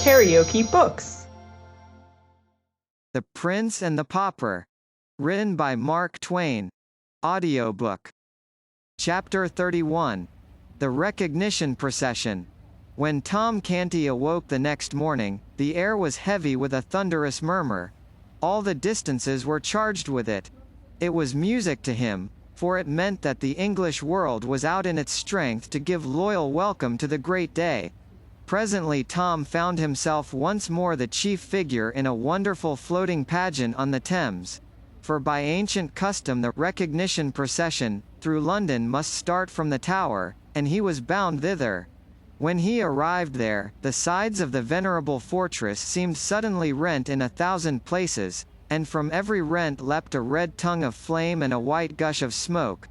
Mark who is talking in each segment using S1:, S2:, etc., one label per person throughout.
S1: KaraokeBooks.
S2: The Prince and the Pauper. Written by Mark Twain. Audiobook. Chapter 31. The Recognition Procession. When Tom Canty awoke the next morning, the air was heavy with a thunderous murmur. All the distances were charged with it. It was music to him, for it meant that the English world was out in its strength to give loyal welcome to the great day. Presently Tom found himself once more the chief figure in a wonderful floating pageant on the Thames. For by ancient custom the recognition procession, through London must start from the Tower, and he was bound thither. When he arrived there, the sides of the venerable fortress seemed suddenly rent in 1,000 places, and from every rent leapt a red tongue of flame and a white gush of smoke.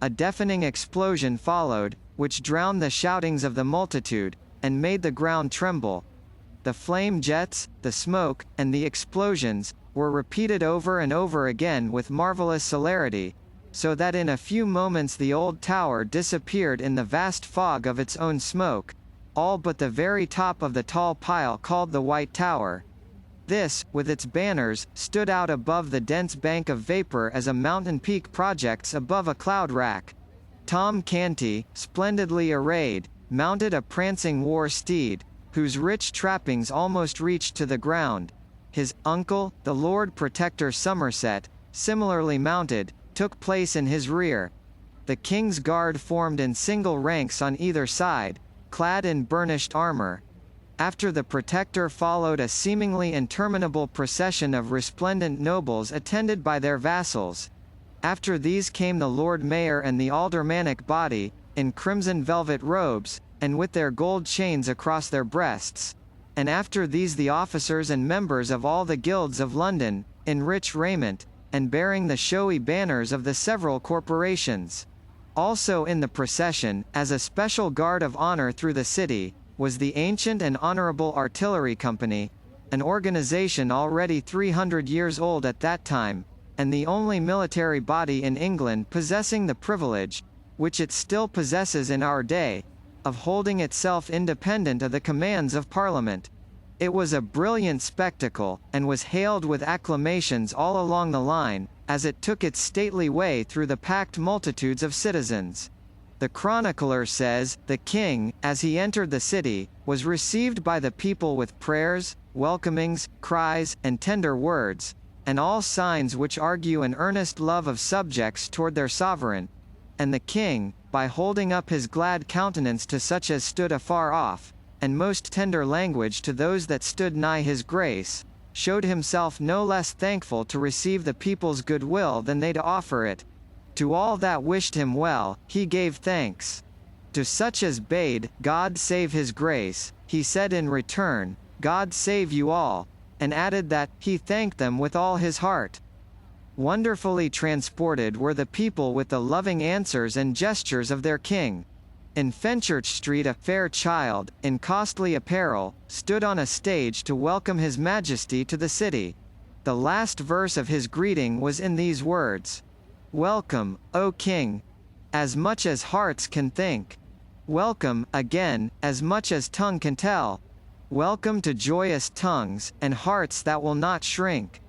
S2: A deafening explosion followed, which drowned the shoutings of the multitude, and made the ground tremble. The flame jets, the smoke, and the explosions, were repeated over and over again with marvelous celerity, so that in a few moments the old tower disappeared in the vast fog of its own smoke, all but the very top of the tall pile called the White Tower. This, with its banners, stood out above the dense bank of vapor as a mountain peak projects above a cloud rack. Tom Canty, splendidly arrayed, mounted a prancing war steed, whose rich trappings almost reached to the ground. His uncle, the Lord Protector Somerset, similarly mounted, took place in his rear. The king's guard formed in single ranks on either side, clad in burnished armor. After the Protector followed a seemingly interminable procession of resplendent nobles attended by their vassals. After these came the Lord Mayor and the aldermanic body, in crimson velvet robes, and with their gold chains across their breasts. And after these the officers and members of all the guilds of London, in rich raiment, and bearing the showy banners of the several corporations. Also in the procession, as a special guard of honor through the city, was the Ancient and Honorable Artillery Company, an organization already 300 years old at that time, and the only military body in England possessing the privilege, which it still possesses in our day, of holding itself independent of the commands of Parliament. It was a brilliant spectacle, and was hailed with acclamations all along the line, as it took its stately way through the packed multitudes of citizens. The chronicler says, the king, as he entered the city, was received by the people with prayers, welcomings, cries, and tender words, and all signs which argue an earnest love of subjects toward their sovereign. And the king, by holding up his glad countenance to such as stood afar off, and most tender language to those that stood nigh his grace, showed himself no less thankful to receive the people's good will than they to offer it. To all that wished him well, he gave thanks. To such as bade, God save his grace, he said in return, God save you all, and added that, he thanked them with all his heart. Wonderfully transported were the people with the loving answers and gestures of their king. In Fenchurch Street a fair child, in costly apparel, stood on a stage to welcome his majesty to the city. The last verse of his greeting was in these words. Welcome, O King! As much as hearts can think. Welcome, again, as much as tongue can tell. Welcome to joyous tongues, and hearts that will not shrink.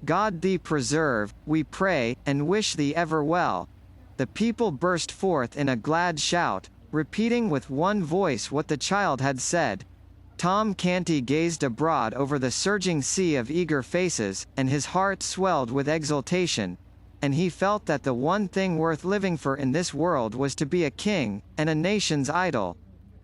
S2: God thee preserve, we pray, and wish thee ever well. The people burst forth in a glad shout, repeating with one voice what the child had said. Tom Canty gazed abroad over the surging sea of eager faces, and his heart swelled with exultation, and he felt that the one thing worth living for in this world was to be a king, and a nation's idol.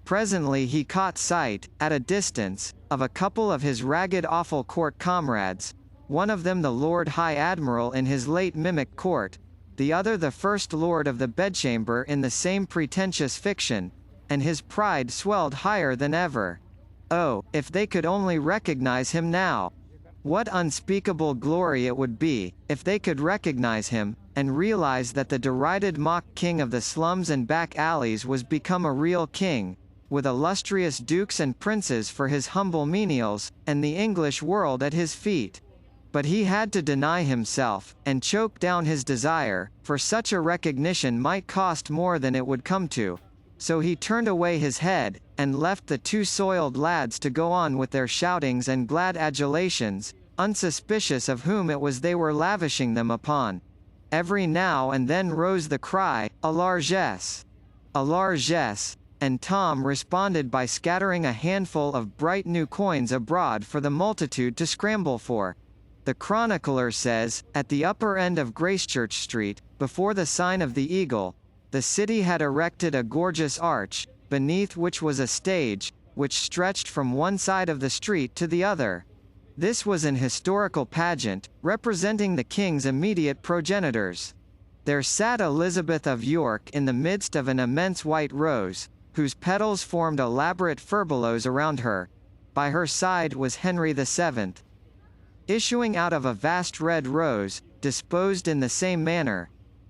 S2: Presently he caught sight, at a distance, of a couple of his ragged awful court comrades, one of them the Lord High Admiral in his late mimic court, the other the First Lord of the Bedchamber in the same pretentious fiction, and his pride swelled higher than ever. Oh, if they could only recognize him now! What unspeakable glory it would be, if they could recognize him, and realize that the derided mock king of the slums and back alleys was become a real king, with illustrious dukes and princes for his humble menials, and the English world at his feet. But he had to deny himself, and choke down his desire, for such a recognition might cost more than it would come to. so he turned away his head, and left the two soiled lads to go on with their shoutings and glad adulations, unsuspicious of whom it was they were lavishing them upon. Every now and then rose the cry, "A largesse! A largesse!" and Tom responded by scattering a handful of bright new coins abroad for the multitude to scramble for. The chronicler says, at the upper end of Gracechurch Street, before the sign of the Eagle, the city had erected a gorgeous arch, beneath which was a stage, which stretched from one side of the street to the other. This was an historical pageant, representing the king's immediate progenitors. There sat Elizabeth of York in the midst of an immense white rose, whose petals formed elaborate furbelows around her. By her side was Henry VII. Issuing out of a vast red rose, disposed in the same manner,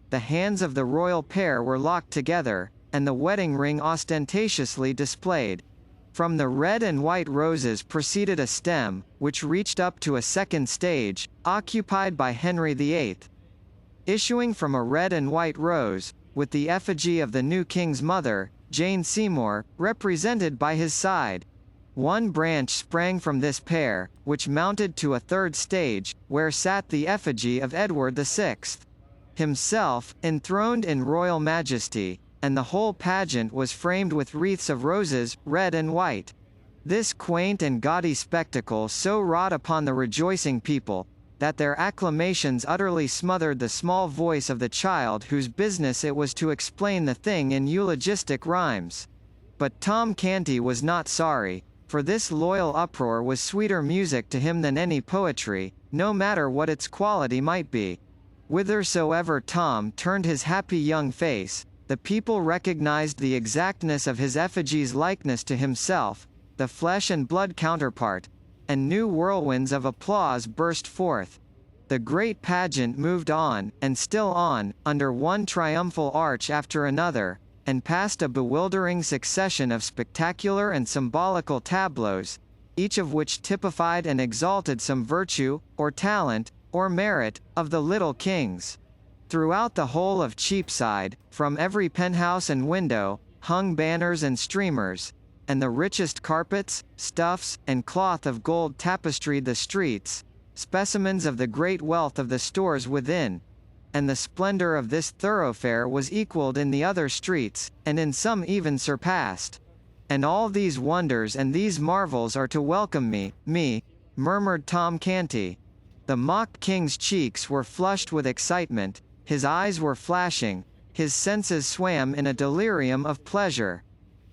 S2: the hands of the royal pair were locked together, and the wedding ring ostentatiously displayed. From the red and white roses proceeded a stem, which reached up to a second stage, occupied by Henry VIII. Issuing from a red and white rose, with the effigy of the new king's mother, Jane Seymour, represented by his side. One branch sprang from this pair, which mounted to a third stage, where sat the effigy of Edward VI. Himself, enthroned in royal majesty, and the whole pageant was framed with wreaths of roses, red and white. This quaint and gaudy spectacle so wrought upon the rejoicing people, that their acclamations utterly smothered the small voice of the child whose business it was to explain the thing in eulogistic rhymes. But Tom Canty was not sorry, for this loyal uproar was sweeter music to him than any poetry, no matter what its quality might be. Whithersoever Tom turned his happy young face, the people recognized the exactness of his effigy's likeness to himself, the flesh and blood counterpart, and new whirlwinds of applause burst forth. The great pageant moved on, and still on, under one triumphal arch after another, and past a bewildering succession of spectacular and symbolical tableaus, each of which typified and exalted some virtue, or talent, or merit, of the little kings. Throughout the whole of Cheapside, from every penthouse and window, hung banners and streamers, and the richest carpets, stuffs, and cloth of gold tapestried the streets, specimens of the great wealth of the stores within. And the splendor of this thoroughfare was equaled in the other streets, and in some even surpassed. And all these wonders and these marvels are to welcome me, murmured Tom Canty. The mock king's cheeks were flushed with excitement, his eyes were flashing, his senses swam in a delirium of pleasure.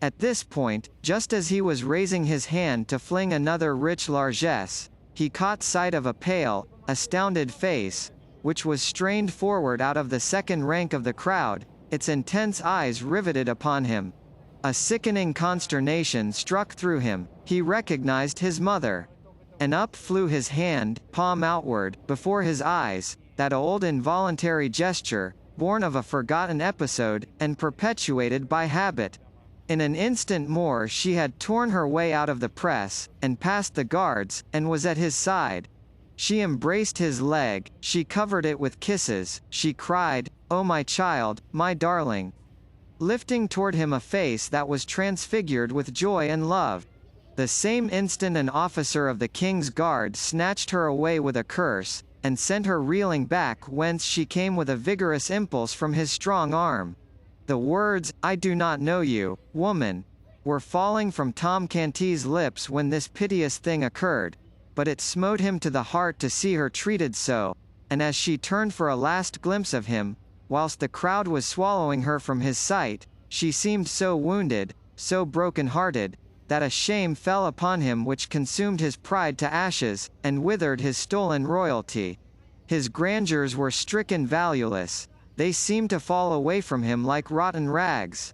S2: At this point, just as he was raising his hand to fling another rich largesse, he caught sight of a pale, astounded face, which was strained forward out of the second rank of the crowd, its intense eyes riveted upon him. A sickening consternation struck through him, he recognized his mother. And up flew his hand, palm outward, before his eyes, that old involuntary gesture, born of a forgotten episode, and perpetuated by habit. In an instant more she had torn her way out of the press, and past the guards, and was at his side. She embraced his leg, she covered it with kisses, she cried, "Oh my child, my darling," lifting toward him a face that was transfigured with joy and love. The same instant an officer of the king's guard snatched her away with a curse, and sent her reeling back whence she came with a vigorous impulse from his strong arm. The words, "I do not know you, woman," were falling from Tom Canty's lips when this piteous thing occurred, but it smote him to the heart to see her treated so, and as she turned for a last glimpse of him, whilst the crowd was swallowing her from his sight, she seemed so wounded, so broken-hearted, that a shame fell upon him which consumed his pride to ashes, and withered his stolen royalty. His grandeurs were stricken valueless, they seemed to fall away from him like rotten rags.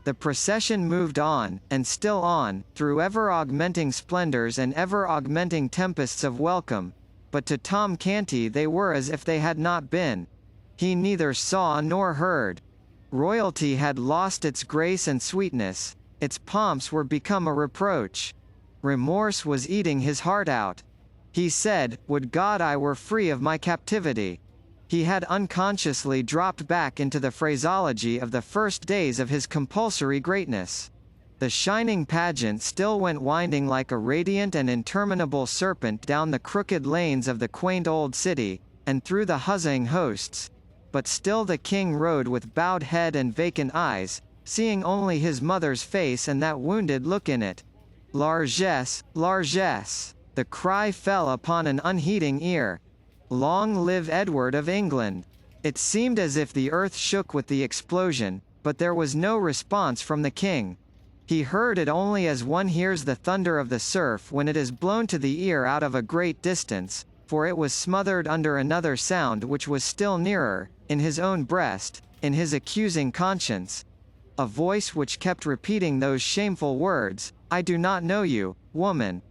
S2: The procession moved on, and still on, through ever-augmenting splendors and ever-augmenting tempests of welcome, but to Tom Canty they were as if they had not been. He neither saw nor heard. Royalty had lost its grace and sweetness, its pomps were become a reproach. Remorse was eating his heart out. He said, "Would God I were free of my captivity." He had unconsciously dropped back into the phraseology of the first days of his compulsory greatness. The shining pageant still went winding like a radiant and interminable serpent down the crooked lanes of the quaint old city, and through the huzzaing hosts. But still the king rode with bowed head and vacant eyes, seeing only his mother's face and that wounded look in it. Largesse, largesse! The cry fell upon an unheeding ear. Long live Edward of England! It seemed as if the earth shook with the explosion, but there was no response from the king. He heard it only as one hears the thunder of the surf when it is blown to the ear out of a great distance, for it was smothered under another sound which was still nearer, in his own breast, in his accusing conscience. A voice which kept repeating those shameful words, "I do not know you, woman."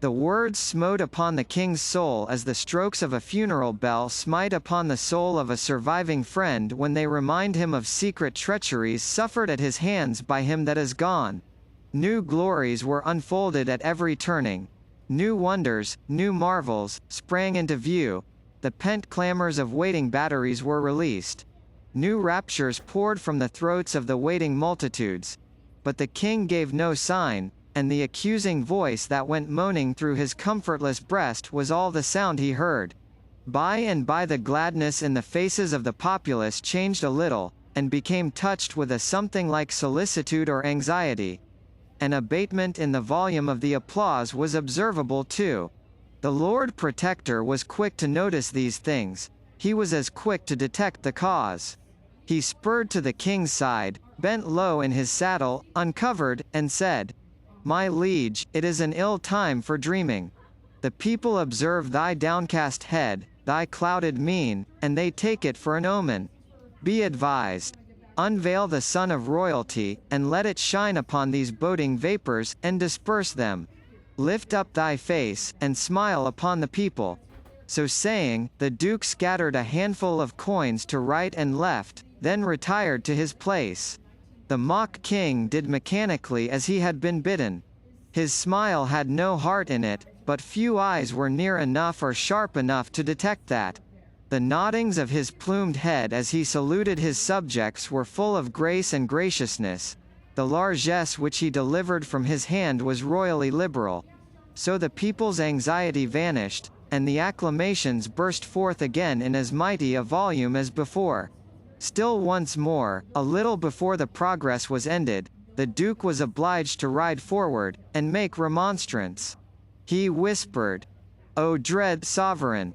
S2: The words smote upon the king's soul as the strokes of a funeral bell smite upon the soul of a surviving friend when they remind him of secret treacheries suffered at his hands by him that is gone. New glories were unfolded at every turning. New wonders, new marvels, sprang into view. The pent clamors of waiting batteries were released. New raptures poured from the throats of the waiting multitudes. But the king gave no sign, and the accusing voice that went moaning through his comfortless breast was all the sound he heard. By and by the gladness in the faces of the populace changed a little, and became touched with a something like solicitude or anxiety. An abatement in the volume of the applause was observable too. The Lord Protector was quick to notice these things. He was as quick to detect the cause. He spurred to the king's side, bent low in his saddle, uncovered, and said, "My liege, it is an ill time for dreaming. The people observe thy downcast head, thy clouded mien, and they take it for an omen. Be advised. Unveil the sun of royalty, and let it shine upon these boding vapors, and disperse them. Lift up thy face, and smile upon the people." So saying, the duke scattered a handful of coins to right and left, then retired to his place. The mock king did mechanically as he had been bidden. His smile had no heart in it, but few eyes were near enough or sharp enough to detect that. The noddings of his plumed head as he saluted his subjects were full of grace and graciousness. The largesse which he delivered from his hand was royally liberal. So the people's anxiety vanished, and the acclamations burst forth again in as mighty a volume as before. Still once more, a little before the progress was ended, the Duke was obliged to ride forward, and make remonstrance. He whispered, "O dread sovereign!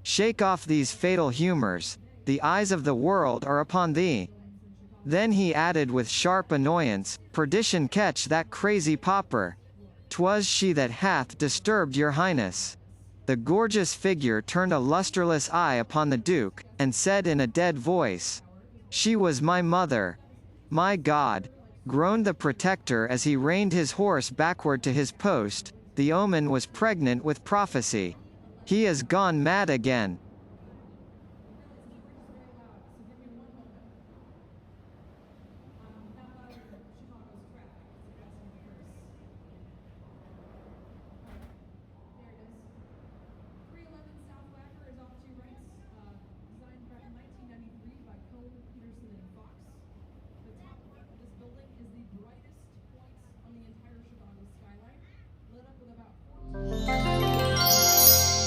S2: Shake off these fatal humours, the eyes of the world are upon thee." Then he added with sharp annoyance, "Perdition catch that crazy Pauper! 'Twas she that hath disturbed your highness." The gorgeous figure turned a lustreless eye upon the Duke, and said in a dead voice, "She was my mother." "My God!" groaned the Protector as he reined his horse backward to his post, "the omen was pregnant with prophecy. He is gone mad again."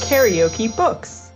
S1: Karaoke Books.